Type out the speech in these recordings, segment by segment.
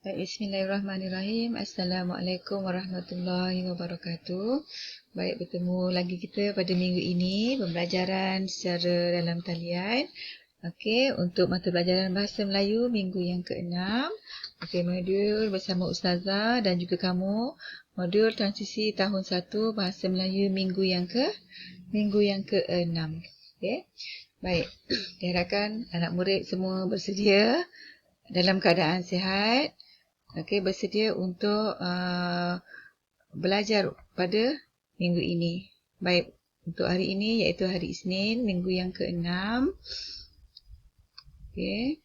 Bismillahirrahmanirrahim. Assalamualaikum warahmatullahi wabarakatuh. Baik, bertemu lagi kita pada minggu ini pembelajaran secara dalam talian. Okey, untuk mata pelajaran Bahasa Melayu minggu yang ke-6. Okey, modul bersama Ustazah dan juga kamu. Modul transisi tahun 1 Bahasa Melayu minggu yang ke-6. Okey. Baik, diharapkan anak murid semua bersedia dalam keadaan sihat. Okey, bersedia untuk belajar pada minggu ini. Baik, untuk hari ini iaitu hari Isnin, minggu yang ke-6. Okey.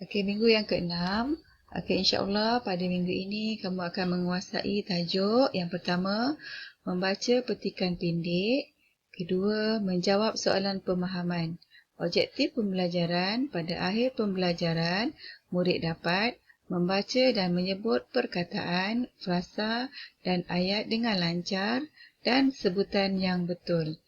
Okey, minggu yang ke-6. Okey, insya-Allah pada minggu ini kamu akan menguasai tajuk yang pertama, membaca petikan pendek. Kedua, menjawab soalan pemahaman. Objektif pembelajaran, pada akhir pembelajaran, murid dapat membaca dan menyebut perkataan, frasa dan ayat dengan lancar dan sebutan yang betul.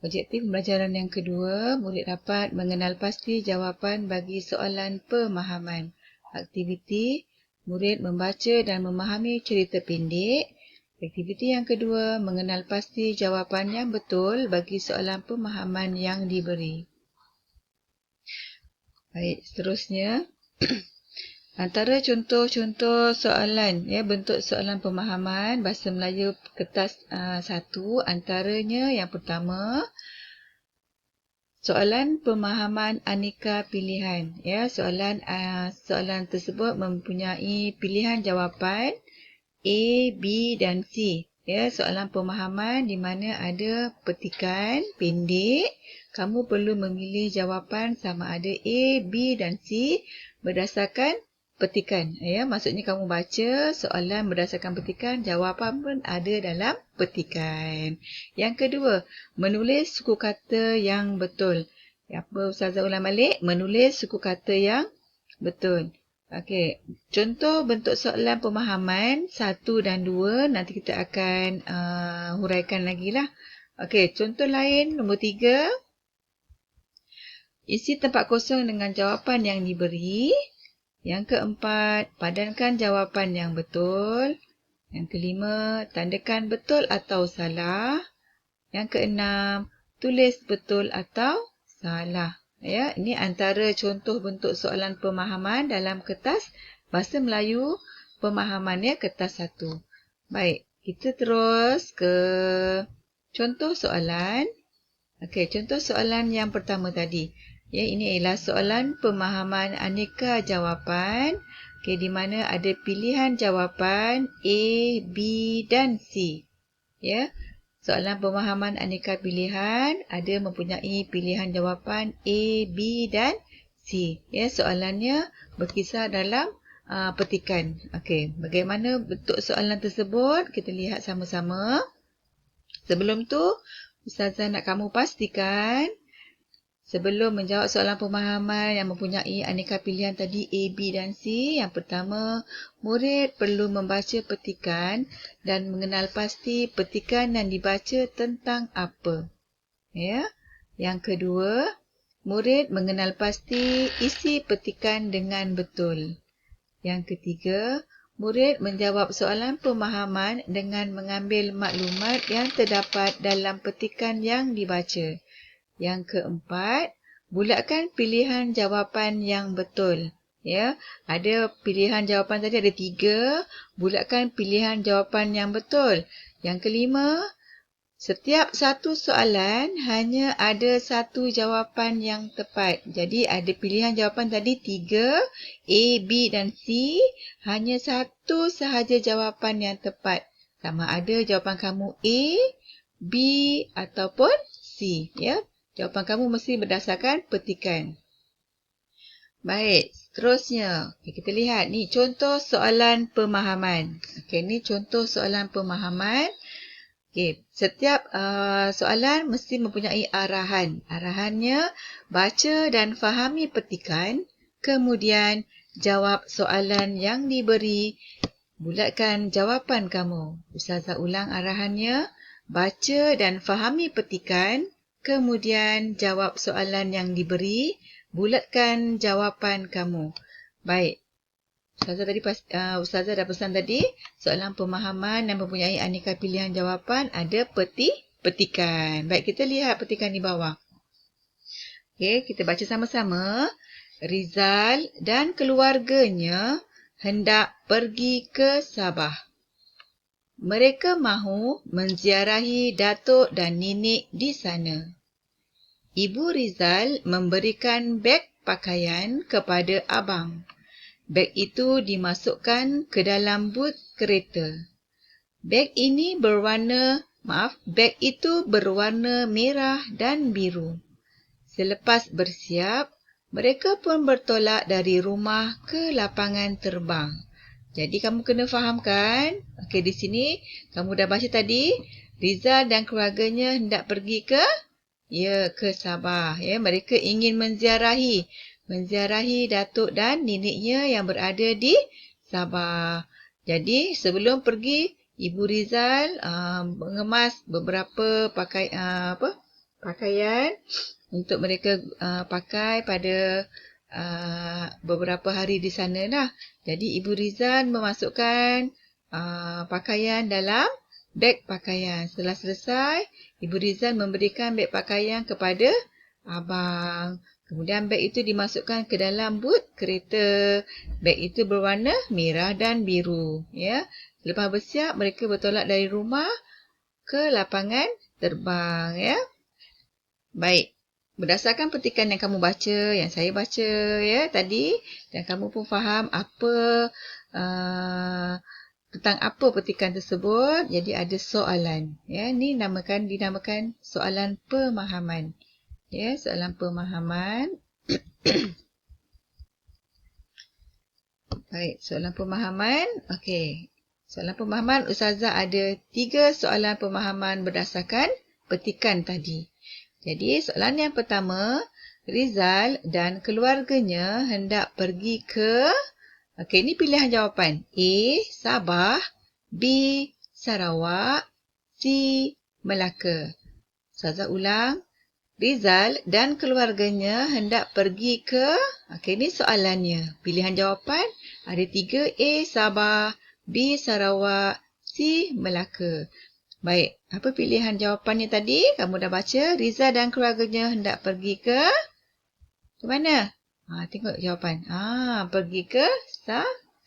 Objektif pembelajaran yang kedua, murid dapat mengenal pasti jawapan bagi soalan pemahaman. Aktiviti, murid membaca dan memahami cerita pendek. Aktiviti yang kedua, mengenal pasti jawapan yang betul bagi soalan pemahaman yang diberi. Baik, seterusnya. Antara contoh-contoh soalan, bentuk soalan pemahaman Bahasa Melayu kertas 1, antaranya yang pertama, soalan pemahaman aneka pilihan. Soalan tersebut mempunyai pilihan jawapan A, B dan C. Soalan pemahaman di mana ada petikan pendek. Kamu perlu memilih jawapan sama ada A, B dan C berdasarkan petikan. Maksudnya kamu baca soalan berdasarkan petikan, jawapan pun ada dalam petikan. Yang kedua, menulis suku kata yang betul. Apa Ustazah ulang balik? Menulis suku kata yang betul. Okey, contoh bentuk soalan pemahaman 1 dan 2 nanti kita akan huraikan lagi lah. Okey, contoh lain nombor 3. Isi tempat kosong dengan jawapan yang diberi. Yang keempat, padankan jawapan yang betul. Yang kelima, tandakan betul atau salah. Yang keenam, tulis betul atau salah. Ini antara contoh bentuk soalan pemahaman dalam kertas Bahasa Melayu pemahaman kertas 1. Baik, kita terus ke contoh soalan. Okey, contoh soalan yang pertama tadi. Ini ialah soalan pemahaman aneka jawapan. Okey, di mana ada pilihan jawapan A, B dan C. Soalan pemahaman aneka pilihan ada mempunyai pilihan jawapan A, B dan C. Soalannya berkisar dalam petikan. Okey, bagaimana bentuk soalan tersebut? Kita lihat sama-sama. Sebelum tu, Ustazah nak kamu pastikan sebelum menjawab soalan pemahaman yang mempunyai aneka pilihan tadi A, B dan C, yang pertama, murid perlu membaca petikan dan mengenal pasti petikan yang dibaca tentang apa. Yang kedua, murid mengenal pasti isi petikan dengan betul. Yang ketiga, murid menjawab soalan pemahaman dengan mengambil maklumat yang terdapat dalam petikan yang dibaca. Yang keempat, bulatkan pilihan jawapan yang betul. Ada pilihan jawapan tadi ada 3. Bulatkan pilihan jawapan yang betul. Yang kelima, setiap satu soalan hanya ada satu jawapan yang tepat. Jadi ada pilihan jawapan tadi 3, A, B dan C. Hanya satu sahaja jawapan yang tepat. Sama ada jawapan kamu A, B ataupun C. Jawapan kamu mesti berdasarkan petikan. Baik, seterusnya. Kita lihat ni contoh soalan pemahaman. Ni contoh soalan pemahaman. Setiap soalan mesti mempunyai arahan. Arahannya, baca dan fahami petikan, kemudian jawab soalan yang diberi. Bulatkan jawapan kamu. Ustazah ulang arahannya, baca dan fahami petikan, kemudian jawab soalan yang diberi, bulatkan jawapan kamu. Baik. Ustazah dah pesan tadi, soalan pemahaman yang mempunyai aneka pilihan jawapan ada petikan. Baik, kita lihat petikan di bawah. Okey, kita baca sama-sama. Rizal dan keluarganya hendak pergi ke Sabah. Mereka mahu menziarahi datuk dan nenek di sana. Ibu Rizal memberikan beg pakaian kepada abang. Beg itu dimasukkan ke dalam but kereta. Beg itu berwarna merah dan biru. Selepas bersiap, mereka pun bertolak dari rumah ke lapangan terbang. Jadi kamu kena fahamkan. Okey, di sini kamu dah baca tadi, Rizal dan keluarganya hendak pergi ke Sabah. Mereka ingin menziarahi datuk dan neneknya yang berada di Sabah. Jadi sebelum pergi, Ibu Rizal mengemas beberapa pakaian untuk mereka pakai pada beberapa hari di sana lah. Jadi Ibu Rizal memasukkan pakaian dalam beg pakaian. Setelah selesai, Ibu Rizal memberikan beg pakaian kepada abang. Kemudian beg itu dimasukkan ke dalam but kereta. Beg itu berwarna merah dan biru. Selepas bersiap, mereka bertolak dari rumah ke lapangan terbang. Baik. Berdasarkan petikan yang kamu baca, yang saya baca tadi, dan kamu pun faham tentang apa petikan tersebut, jadi ada soalan. Ini dinamakan soalan pemahaman. Soalan pemahaman. Baik, soalan pemahaman. Okey. Soalan pemahaman, Ustazah ada 3 soalan pemahaman berdasarkan petikan tadi. Jadi, soalan yang pertama, Rizal dan keluarganya hendak pergi ke... Okey, ini pilihan jawapan. A. Sabah. B. Sarawak. C. Melaka. Ustazah ulang. Rizal dan keluarganya hendak pergi ke... Okey, ini soalannya. Pilihan jawapan ada 3. A. Sabah. B. Sarawak. C. Melaka. Baik, apa pilihan jawapannya tadi? Kamu dah baca. Rizal dan keluarganya hendak pergi ke mana? Tengok jawapan. Pergi ke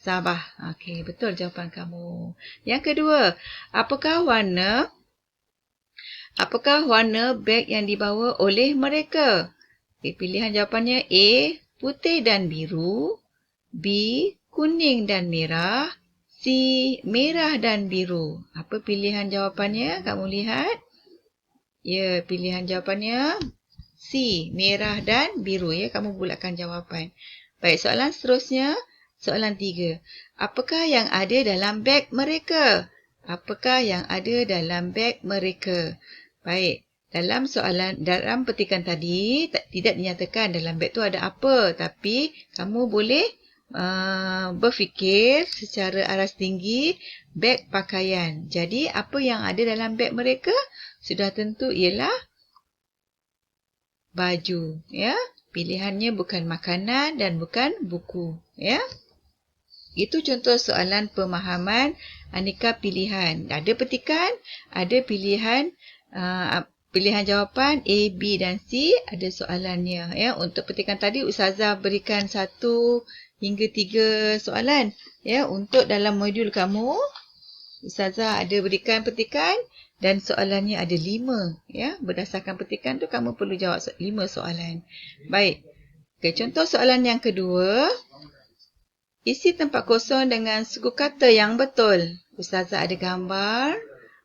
Sabah. Okey, betul jawapan kamu. Yang kedua, apakah warna beg yang dibawa oleh mereka? Okay, pilihan jawapannya A. Putih dan biru. B. Kuning dan merah. C. Merah dan biru. Apa pilihan jawapannya? Kamu lihat. Pilihan jawapannya C. Merah dan biru. Kamu bulatkan jawapan. Baik, soalan seterusnya. Soalan 3. Apakah yang ada dalam beg mereka? Baik, dalam petikan tadi tidak dinyatakan dalam beg tu ada apa, tapi kamu boleh berfikir secara aras tinggi beg pakaian. Jadi apa yang ada dalam beg mereka? Sudah tentu ialah baju. Pilihannya bukan makanan dan bukan buku. Itu contoh soalan pemahaman aneka pilihan. Ada petikan, ada pilihan jawapan A, B dan C, ada soalannya. Untuk petikan tadi, Ustazah berikan 1 hingga 3 soalan. Untuk dalam modul kamu, Ustazah ada berikan petikan dan soalannya ada 5. Berdasarkan petikan tu, kamu perlu jawab 5 soalan. Baik. Contoh soalan yang kedua. Isi tempat kosong dengan suku kata yang betul. Ustazah ada gambar.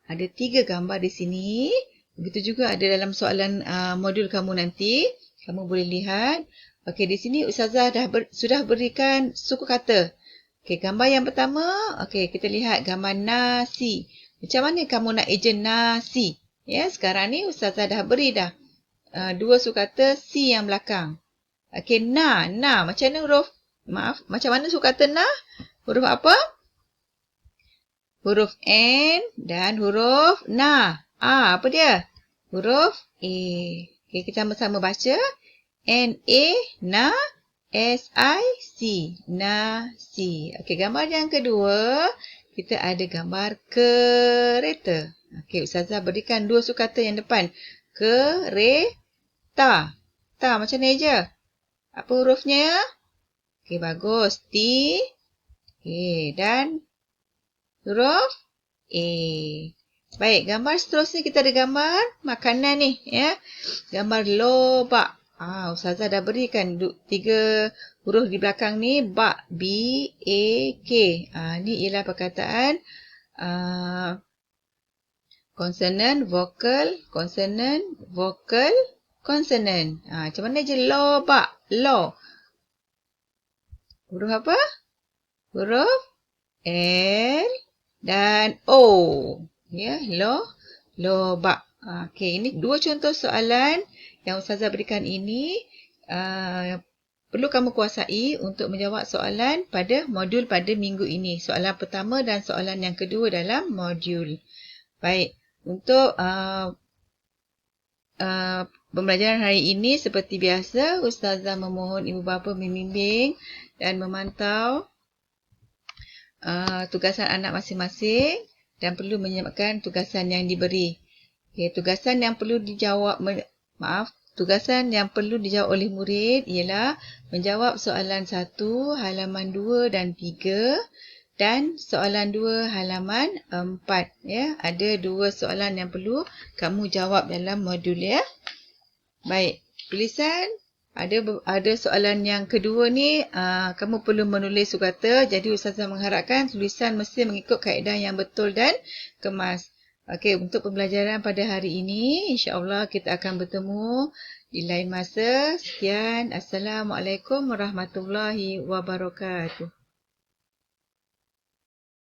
Ada 3 gambar di sini. Begitu juga ada dalam soalan modul kamu nanti. Kamu boleh lihat. Okey, di sini Ustazah sudah berikan suku kata. Okey, gambar yang pertama. Okey, kita lihat gambar nasi. Macam mana kamu nak ejen nasi? Sekarang ni Ustazah dah beri dah 2 suku kata C yang belakang. Okey, na. Macam mana macam mana suku kata na? Huruf apa? Huruf N dan huruf na. Apa dia? Huruf Okey, kita sama-sama baca. N-A, na, S-I-C, nasi. Okey, gambar yang kedua, kita ada gambar kereta. Okey, Ustazah berikan 2 sukata yang depan. Kereta. Ta, macam ni je. Apa hurufnya? Okey, bagus. T. Okey, dan huruf A. Baik, gambar seterusnya kita ada gambar makanan ni, ya. Gambar lobak. Ustazah dah berikan 3 huruf di belakang ni, bak, B-A-K. Ni ialah perkataan konsonan, vokal, konsonan, vokal, konsonan. Macam mana je lobak, lo. Huruf apa? Huruf L dan O. Ya, lobak. Okey, ini 2 contoh soalan yang Ustazah berikan ini. Perlu kamu kuasai untuk menjawab soalan pada modul pada minggu ini. Soalan pertama dan soalan yang kedua dalam modul. Baik, untuk pembelajaran hari ini seperti biasa, Ustazah memohon ibu bapa membimbing dan memantau tugasan anak masing-masing dan perlu menyiapkan tugasan yang diberi. Okay, tugasan yang perlu dijawab oleh murid ialah menjawab soalan 1, halaman 2 dan 3 dan soalan 2 halaman 4. Ya, ada 2 soalan yang perlu kamu jawab dalam modul, ya. Baik, tulisan ada soalan yang kedua ni, kamu perlu menulis sukata. Jadi Ustazah mengharapkan tulisan mesti mengikut kaedah yang betul dan kemas. Okey, untuk pembelajaran pada hari ini, insya-Allah kita akan bertemu di lain masa. Sekian, Assalamualaikum warahmatullahi wabarakatuh.